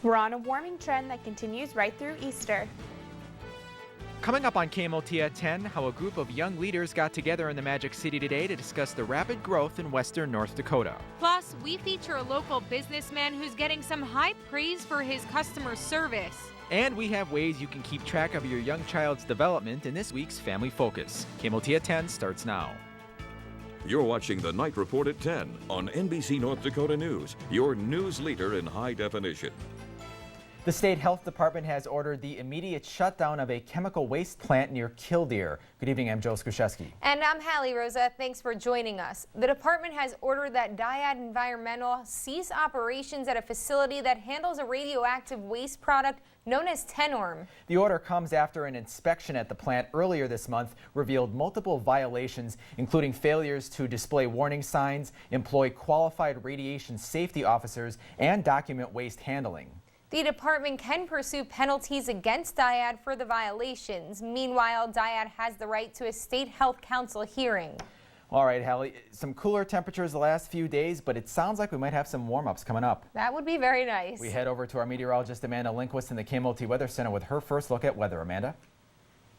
We're on a warming trend that continues right through Easter. Coming up on KMOT at 10, how a group of young leaders got together in the Magic City today to discuss the rapid growth in western North Dakota. Plus, we feature a local businessman who's getting some high praise for his customer service. And we have ways you can keep track of your young child's development in this week's Family Focus. KMOT at 10 starts now. You're watching the Night Report at 10 on NBC North Dakota News, your news leader in high definition. The state health department has ordered the immediate shutdown of a chemical waste plant near Killdeer. Good evening, I'm Joe Skuszewski. And I'm Hallie Rosa. Thanks for joining us. The department has ordered that Dyad Environmental cease operations at a facility that handles a radioactive waste product known as Tenorm. The order comes after an inspection at the plant earlier this month revealed multiple violations, including failures to display warning signs, employ qualified radiation safety officers, and document waste handling. The department can pursue penalties against Dyad for the violations. Meanwhile, Dyad has the right to a state health council hearing. All right, Hallie, some cooler temperatures the last few days, but it sounds like we might have some warm-ups coming up. That would be very nice. We head over to our meteorologist Amanda Lindquist in the KMOT Weather Center with her first look at weather. Amanda?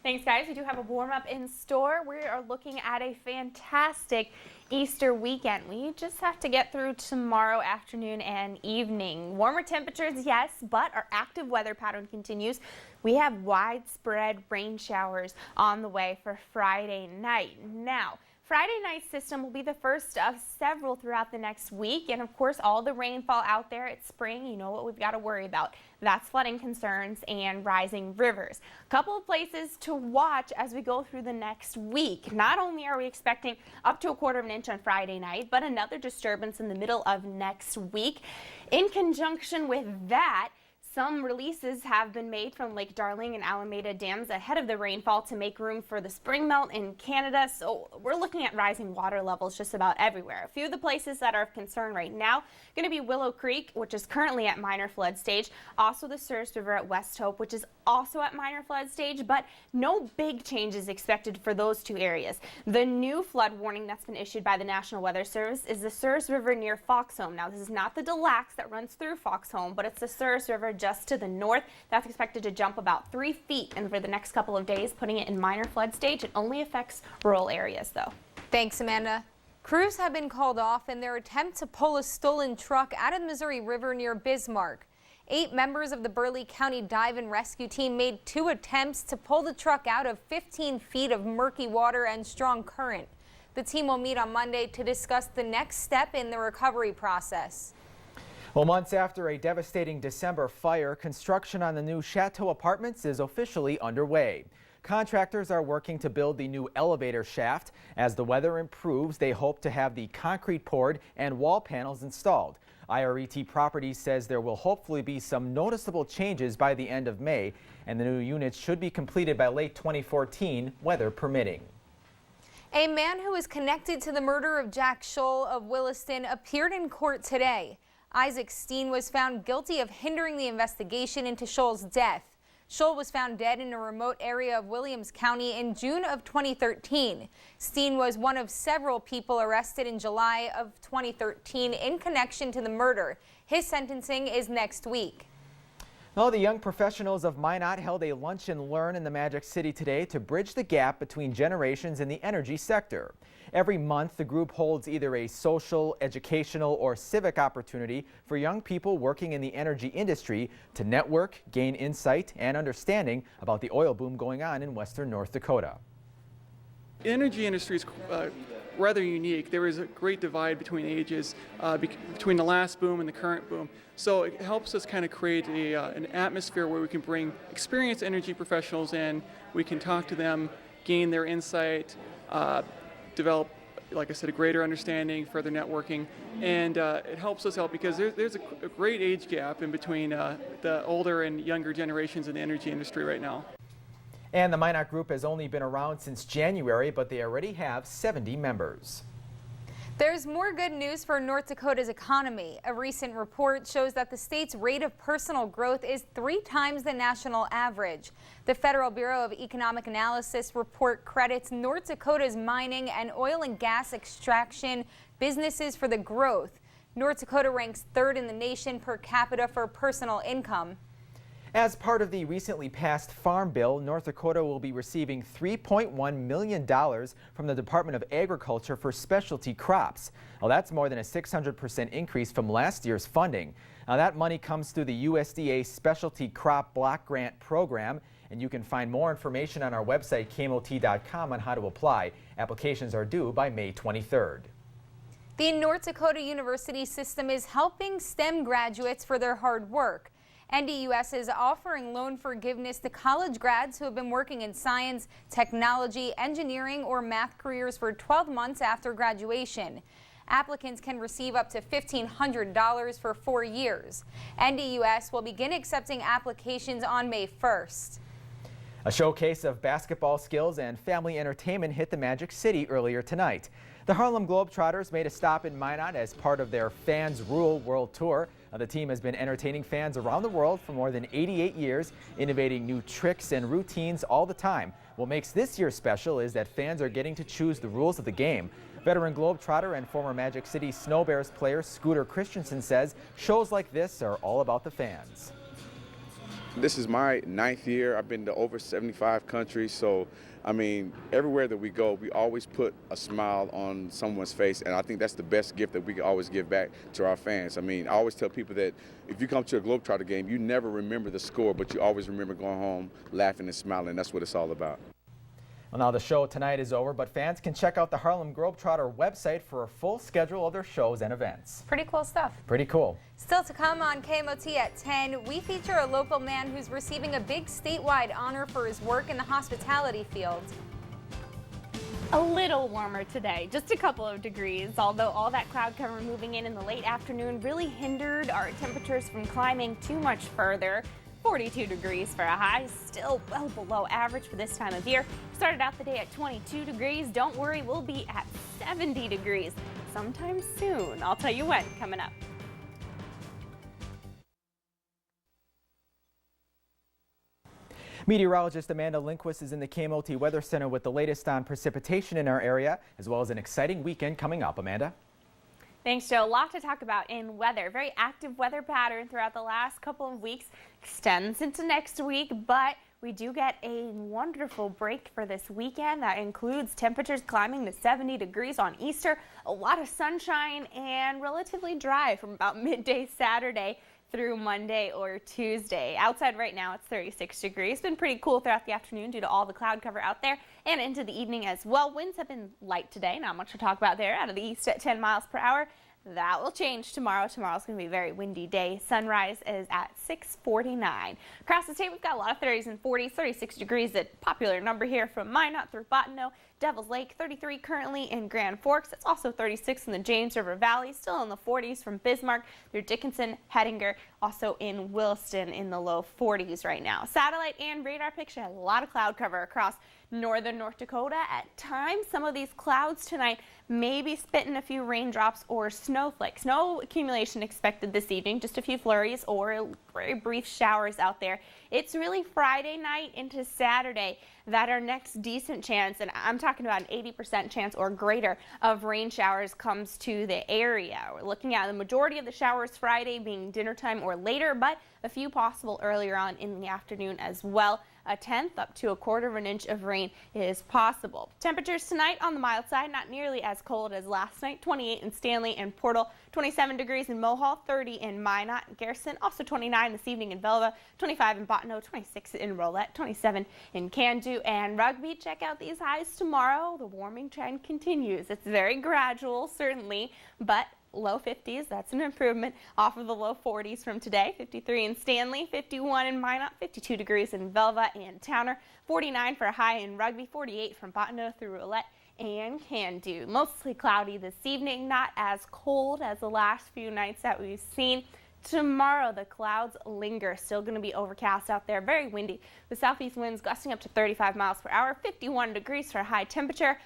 Thanks, guys. We do have a warm-up in store. We are looking at a fantastic Easter weekend. We just have to get through tomorrow afternoon and evening. Warmer temperatures, yes, but our active weather pattern continues. We have widespread rain showers on the way for Friday night. Now, Friday night's system will be the first of several throughout the next week, and of course all the rainfall out there. It's spring, you know what we've got to worry about. That's flooding concerns and rising rivers. A couple of places to watch as we go through the next week. Not only are we expecting up to 1/4 of an inch on Friday night, but another disturbance in the middle of next week. In conjunction with that, some releases have been made from Lake Darling and Alameda dams ahead of the rainfall to make room for the spring melt in Canada. So we're looking at rising water levels just about everywhere. A few of the places that are of concern right now going to be Willow Creek, which is currently at minor flood stage. Also the Souris River at West Hope, which is also at minor flood stage, but no big changes expected for those two areas. The new flood warning that's been issued by the National Weather Service is the Souris River near Foxhome. Now this is not the Des Lacs that runs through Foxhome, but it's the Souris River just to the north. That's expected to jump about 3 feet over the next couple of days, putting it in minor flood stage. It only affects rural areas though. Thanks, Amanda. Crews have been called off in their attempt to pull a stolen truck out of the Missouri River near Bismarck. 8 members of the Burleigh County Dive and Rescue Team made 2 attempts to pull the truck out of 15 feet of murky water and strong current. The team will meet on Monday to discuss the next step in the recovery process. Well, months after a devastating December fire, construction on the new Chateau Apartments is officially underway. Contractors are working to build the new elevator shaft. As the weather improves, they hope to have the concrete poured and wall panels installed. IRET Properties says there will hopefully be some noticeable changes by the end of May, and the new units should be completed by late 2014, weather permitting. A man who is connected to the murder of Jack Scholl of Williston appeared in court today. Isaac Steen was found guilty of hindering the investigation into Scholl's death. Scholl was found dead in a remote area of Williams County in June of 2013. Steen was one of several people arrested in July of 2013 in connection to the murder. His sentencing is next week. Well, the young professionals of Minot held a lunch and learn in the Magic City today to bridge the gap between generations in the energy sector. Every month, the group holds either a social, educational, or civic opportunity for young people working in the energy industry to network, gain insight, and understanding about the oil boom going on in western North Dakota. The energy industry is rather unique. There is a great divide between ages, between the last boom and the current boom. So it helps us kind of create an atmosphere where we can bring experienced energy professionals in, we can talk to them, gain their insight, develop, like I said, a greater understanding, further networking, and it helps us out because there's a great age gap in between the older and younger generations in the energy industry right now. And the Minot Group has only been around since January, but they already have 70 members. There's more good news for North Dakota's economy. A recent report shows that the state's rate of personal growth is 3 times the national average. The Federal Bureau of Economic Analysis report credits North Dakota's mining and oil and gas extraction businesses for the growth. North Dakota ranks 3rd in the nation per capita for personal income. As part of the recently passed Farm Bill, North Dakota will be receiving $3.1 million from the Department of Agriculture for specialty crops. Well, that's more than a 600% increase from last year's funding. Now, that money comes through the USDA Specialty Crop Block Grant Program, and you can find more information on our website, KMOT.com, on how to apply. Applications are due by May 23rd. The North Dakota University system is helping STEM graduates for their hard work. NDUS is offering loan forgiveness to college grads who have been working in science, technology, engineering, or math careers for 12 months after graduation. Applicants can receive up to $1,500 for 4 years. NDUS will begin accepting applications on May 1st. A showcase of basketball skills and family entertainment hit the Magic City earlier tonight. The Harlem Globetrotters made a stop in Minot as part of their Fans Rule World Tour. The team has been entertaining fans around the world for more than 88 years, innovating new tricks and routines all the time. What makes this year special is that fans are getting to choose the rules of the game. Veteran Globetrotter and former Magic City Snow Bears player Scooter Christensen says shows like this are all about the fans. This is my 9th year. I've been to over 75 countries, so I mean, everywhere that we go, we always put a smile on someone's face, and I think that's the best gift that we can always give back to our fans. I mean, I always tell people that if you come to a Globetrotter game, you never remember the score, but you always remember going home laughing and smiling. That's what it's all about. Well, now the show tonight is over, but fans can check out the Harlem Globetrotter website for a full schedule of their shows and events. Pretty cool stuff. Pretty cool. Still to come on KMOT at 10, we feature a local man who's receiving a big statewide honor for his work in the hospitality field. A little warmer today, just a couple of degrees, although all that cloud cover moving in the late afternoon really hindered our temperatures from climbing too much further. 42 degrees for a high, still well below average for this time of year. Started out the day at 22 degrees. Don't worry, we'll be at 70 degrees sometime soon. I'll tell you when, coming up. Meteorologist Amanda Lindquist is in the KMOT Weather Center with the latest on precipitation in our area, as well as an exciting weekend coming up. Amanda? Thanks, Joe. A lot to talk about in weather. Very active weather pattern throughout the last couple of weeks. Extends into next week, but we do get a wonderful break for this weekend. That includes temperatures climbing to 70 degrees on Easter, a lot of sunshine, and relatively dry from about midday Saturday through Monday or Tuesday. Outside right now it's 36 degrees. It's been pretty cool throughout the afternoon due to all the cloud cover out there and into the evening as well. Winds have been light today, not much to talk about there, out of the east at 10 miles per hour. That will change tomorrow. Tomorrow's going to be a very windy day. Sunrise is at 6:49. Across the state, we've got a lot of 30s and 40s, 36 degrees, a popular number here from Minot through Bottineau. Devil's Lake, 33 currently in Grand Forks. It's also 36 in the James River Valley, still in the 40s from Bismarck through Dickinson, Hettinger, also in Williston in the low 40s right now. Satellite and radar picture has a lot of cloud cover across northern North Dakota. At times, some of these clouds tonight may be spitting a few raindrops or snowflakes. No accumulation expected this evening, just a few flurries or very brief showers out there. It's really Friday night into Saturday that our next decent chance, and I'm talking about an 80% chance or greater of rain showers, comes to the area. We're looking at the majority of the showers Friday being dinner time or later, but a few possible earlier on in the afternoon as well. A tenth up to a quarter of an inch of rain is possible. Temperatures tonight on the mild side, not nearly as cold as last night. 28 in Stanley and Portal, 27 degrees in Mohall, 30 in Minot and Garrison, also 29 this evening in Velva, 25 in Bottineau, 26 in Rolette, 27 in Candu and Rugby. Check out these highs tomorrow. The warming trend continues. It's very gradual, certainly, but low 50s, that's an improvement off of the low 40s from today. 53 in Stanley, 51 in Minot, 52 degrees in Velva and Towner, 49 for a high in Rugby, 48 from Bottineau through Rolette and Candu. Mostly cloudy this evening, not as cold as the last few nights that we've seen. Tomorrow, the clouds linger. Still going to be overcast out there, very windy, with southeast winds gusting up to 35 miles per hour, 51 degrees for a high temperature.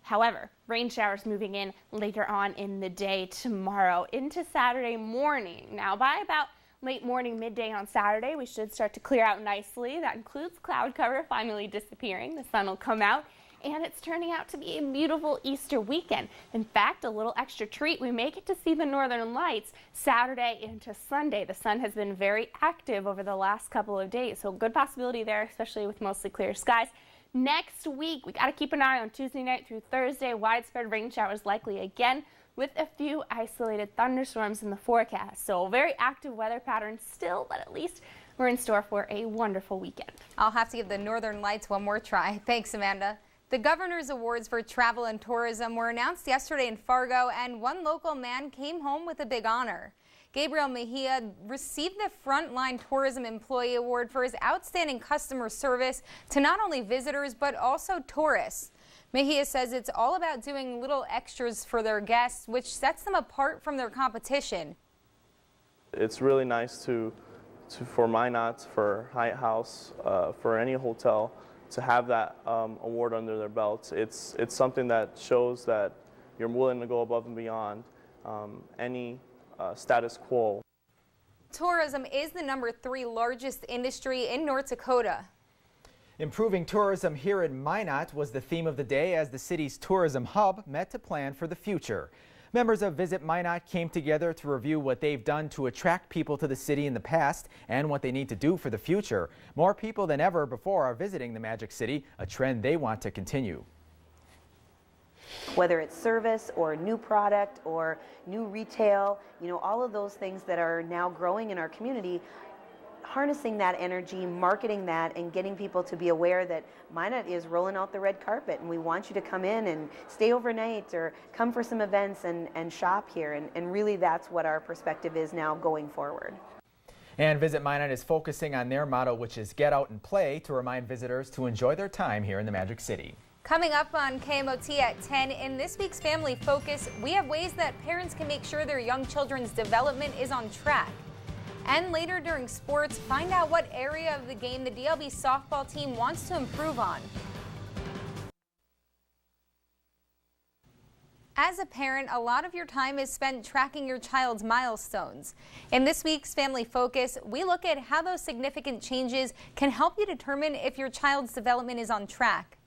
However, rain showers moving in later on in the day tomorrow into Saturday morning. Now, by about late morning, midday on Saturday, we should start to clear out nicely. That includes cloud cover finally disappearing. The sun will come out and it's turning out to be a beautiful Easter weekend. In fact, a little extra treat, we may get to see the northern lights Saturday into Sunday. The sun has been very active over the last couple of days, so good possibility there, especially with mostly clear skies. Next week, we got to keep an eye on Tuesday night through Thursday. Widespread rain showers likely again, with a few isolated thunderstorms in the forecast. So very active weather pattern still, but at least we're in store for a wonderful weekend. I'll have to give the Northern Lights one more try. Thanks, Amanda. The Governor's Awards for Travel and Tourism were announced yesterday in Fargo, and one local man came home with a big honor. Gabriel Mejia received the Frontline Tourism Employee Award for his outstanding customer service to not only visitors but also tourists. Mejia says it's all about doing little extras for their guests, which sets them apart from their competition. It's really nice for Minot, for Hyatt House, for any hotel to have that award under their belts. It's something that shows that you're willing to go above and beyond any status quo. Tourism is the #3 largest industry in North Dakota. Improving tourism here in Minot was the theme of the day as the city's tourism hub met to plan for the future. Members of Visit Minot came together to review what they've done to attract people to the city in the past and what they need to do for the future. More people than ever before are visiting the Magic City, a trend they want to continue. Whether it's service or new product or new retail, all of those things that are now growing in our community, harnessing that energy, marketing that, and getting people to be aware that Minot is rolling out the red carpet, and we want you to come in and stay overnight or come for some events and shop here. And really that's what our perspective is now going forward. And Visit Minot is focusing on their motto, which is get out and play, to remind visitors to enjoy their time here in the Magic City. Coming up on KMOT at 10, in this week's Family Focus, we have ways that parents can make sure their young children's development is on track. And later during sports, find out what area of the game the DLB softball team wants to improve on. As a parent, a lot of your time is spent tracking your child's milestones. In this week's Family Focus, we look at how those significant changes can help you determine if your child's development is on track.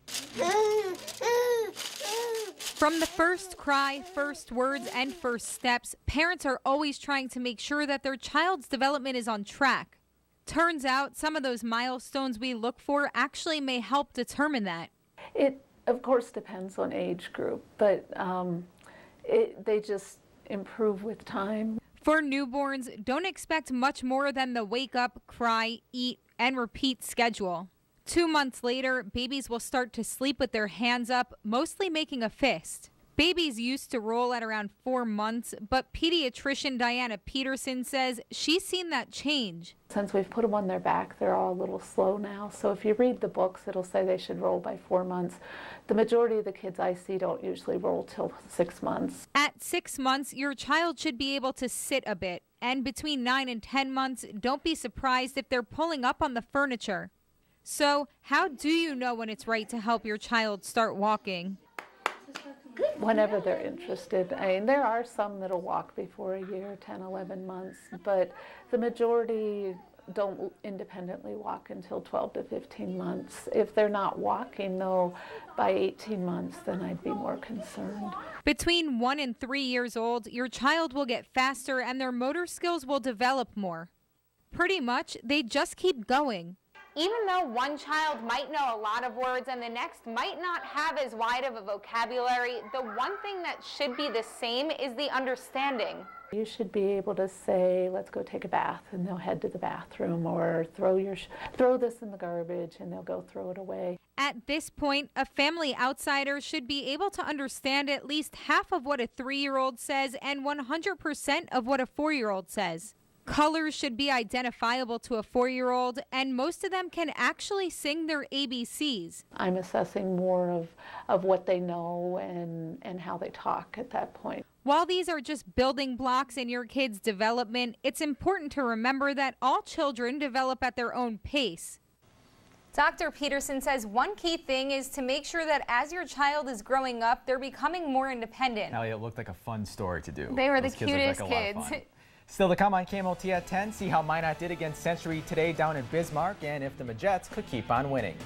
From the first cry, first words, and first steps, parents are always trying to make sure that their child's development is on track. Turns out some of those milestones we look for actually may help determine that. It, of course, depends on age group, but they just improve with time. For newborns, don't expect much more than the wake up, cry, eat, and repeat schedule. 2 months later, babies will start to sleep with their hands up, mostly making a fist. Babies used to roll at around 4 months, but pediatrician Diana Peterson says she's seen that change. Since we've put them on their back, they're all a little slow now. So if you read the books, it'll say they should roll by 4 months. The majority of the kids I see don't usually roll till 6 months. At 6 months, your child should be able to sit a bit. And between 9 and 10 months, don't be surprised if they're pulling up on the furniture. So how do you know when it's right to help your child start walking? Whenever they're interested. I mean, there are some that'll walk before a year, 10, 11 months, but the majority don't independently walk until 12 to 15 months. If they're not walking, though, by 18 months, then I'd be more concerned. Between 1 and 3 years old, your child will get faster and their motor skills will develop more. Pretty much, they just keep going. Even though one child might know a lot of words and the next might not have as wide of a vocabulary, the one thing that should be the same is the understanding. You should be able to say, let's go take a bath, and they'll head to the bathroom, or throw this in the garbage, and they'll go throw it away. At this point, a family outsider should be able to understand at least half of what a 3-year-old says and 100% of what a 4-year-old says. Colors should be identifiable to a 4-year-old, and most of them can actually sing their ABCs. I'm assessing more of what they know and how they talk at that point. While these are just building blocks in your kid's development, it's important to remember that all children develop at their own pace. Dr. Peterson says one key thing is to make sure that as your child is growing up, they're becoming more independent. Elliot, looked like a fun story to do. They were Those the cutest kids. Still to come on KMOT at 10, see how Minot did against Century today down in Bismarck and if the Majets could keep on winning.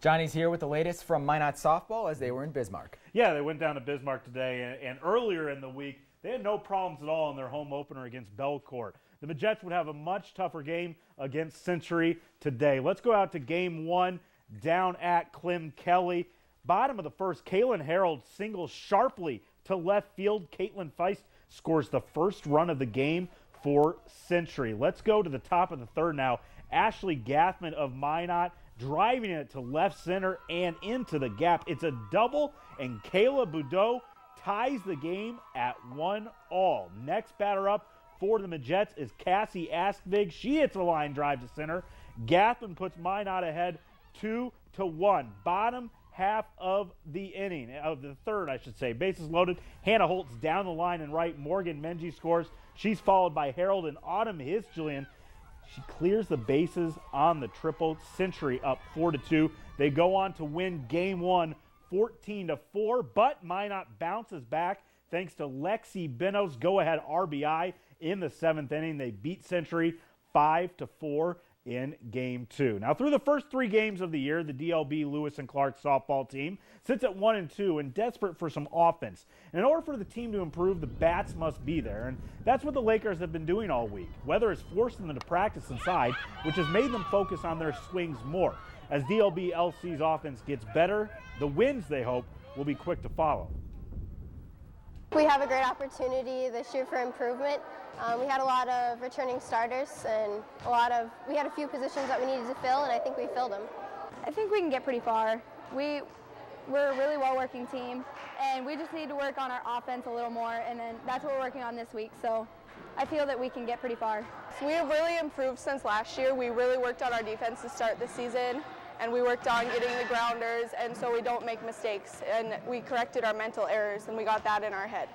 Johnny's here with the latest from Minot softball as they were in Bismarck. Yeah, they went down to Bismarck today, and earlier in the week, they had no problems at all in their home opener against Belcourt. The Majettes would have a much tougher game against Century today. Let's go out to game one down at Clem Kelly. Bottom of the first, Kaylin Harold singles sharply to left field. Caitlin Feist scores the first run of the game for Century. Let's go to the top of the third now. Ashley Gathman of Minot driving it to left center and into the gap. It's a double, and Kayla Boudreau ties the game at 1-all. Next batter up for the Majettes is Cassie Askvig. She hits a line drive to center. Gathman puts Minot ahead 2-1. Bottom half of the inning, of the third, I should say. Bases loaded. Hannah Holtz down the line and right. Morgan Menji scores. She's followed by Harold and Autumn Hisjulian. She clears the bases on the triple. Century up 4-2. They go on to win game one 14-4, but Minot bounces back thanks to Lexi Benos' go-ahead RBI in the seventh inning. They beat Century 5-4 in game two. Now, through the first three games of the year, the DLB Lewis and Clark softball team sits at 1-2 and desperate for some offense. And in order for the team to improve, the bats must be there, and that's what the Lakers have been doing all week. Weather has forced them to practice inside, which has made them focus on their swings more. As DLB LC's offense gets better, the wins, they hope, will be quick to follow. We have a great opportunity this year for improvement. We had a lot of returning starters and we had a few positions that we needed to fill, and I think we filled them. I think we can get pretty far. We're a really well-working team, and we just need to work on our offense a little more, and then that's what we're working on this week, so I feel that we can get pretty far. So we have really improved since last year. We really worked on our defense to start the season, and we worked on getting the grounders, and so we don't make mistakes, and we corrected our mental errors, and we got that in our head.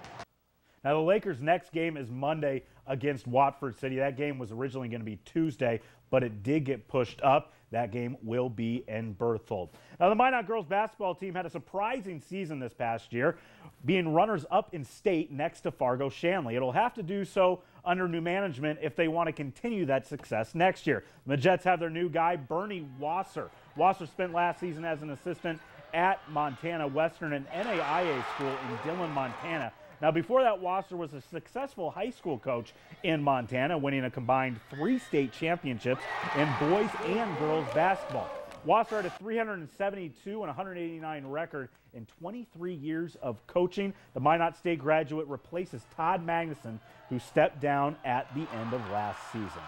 Now, the Lakers' next game is Monday against Watford City. That game was originally going to be Tuesday, but it did get pushed up. That game will be in Berthold. Now, the Minot girls basketball team had a surprising season this past year, being runners-up in state next to Fargo Shanley. It'll have to do so under new management if they want to continue that success next year. The Majettes have their new guy, Bernie Wasser. Wasser spent last season as an assistant at Montana Western, an NAIA school in Dillon, Montana. Now, before that, Wasser was a successful high school coach in Montana, winning a combined 3 state championships in boys and girls basketball. Wasser had a 372 and 189 record in 23 years of coaching. The Minot State graduate replaces Todd Magnuson, who stepped down at the end of last season.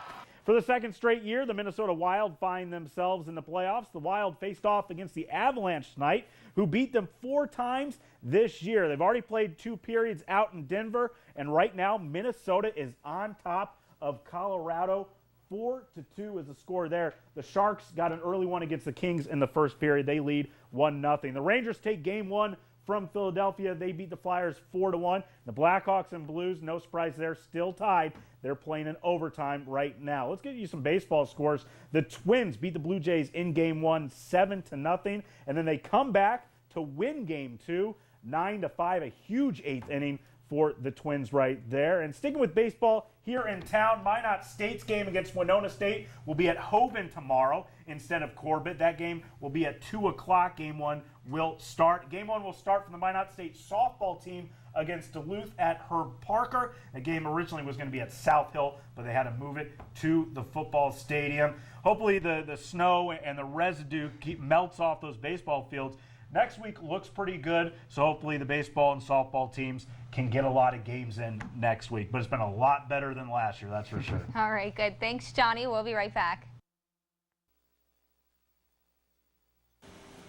For the second straight year, the Minnesota Wild find themselves in the playoffs. The Wild faced off against the Avalanche tonight, who beat them 4 times this year. They've already played 2 periods out in Denver, and right now Minnesota is on top of Colorado. 4-2 is the score there. The Sharks got an early one against the Kings in the first period. They lead 1-0. The Rangers take game 1 from Philadelphia. They beat the Flyers 4-1. The Blackhawks and Blues, no surprise there, still tied. They're playing in overtime right now. Let's get you some baseball scores. The Twins beat the Blue Jays in game 1, 7-0, and then they come back to win game 2, 9-5, a huge 8th inning for the Twins right there. And sticking with baseball here in town, Minot State's game against Winona State will be at Hoban tomorrow instead of Corbett. That game will be at 2 o'clock. Game 1 will start. Game 1 will start from the Minot State softball team against Duluth at Herb Parker. The game originally was going to be at South Hill, but they had to move it to the football stadium. Hopefully the snow and the residue melts off those baseball fields. Next week looks pretty good, so hopefully the baseball and softball teams can get a lot of games in next week. But it's been a lot better than last year, that's for sure. All right, good. Thanks, Johnny. We'll be right back.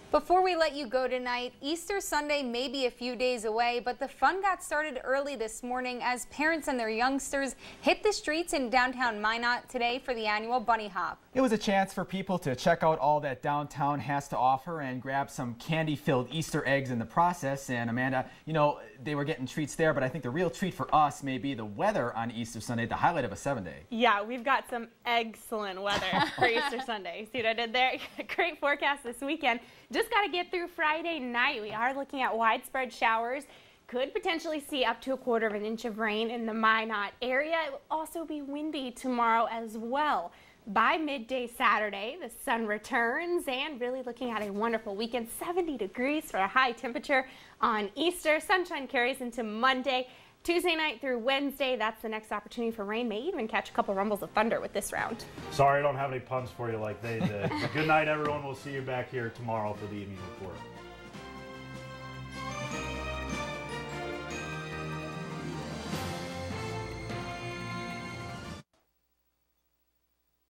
Before we let you go tonight, Easter Sunday may be a few days away, but the fun got started early this morning as parents and their youngsters hit the streets in downtown Minot today for the annual Bunny Hop. It was a chance for people to check out all that downtown has to offer and grab some candy-filled Easter eggs in the process. And Amanda, you know, they were getting treats there, but I think the real treat for us may be the weather on Easter Sunday, the highlight of a 7-day. Yeah, we've got some excellent weather for Easter Sunday. See what I did there? Great forecast this weekend. Just got to get through Friday night. We are looking at widespread showers. Could potentially see up to 1/4 inch of rain in the Minot area. It will also be windy tomorrow as well. By midday Saturday, the sun returns and really looking at a wonderful weekend. 70 degrees for a high temperature on Easter. Sunshine carries into Monday. Tuesday night through Wednesday, that's the next opportunity for rain. May even catch a couple rumbles of thunder with this round. Sorry, I don't have any puns for you like they did. Good night, everyone. We'll see you back here tomorrow for the evening report.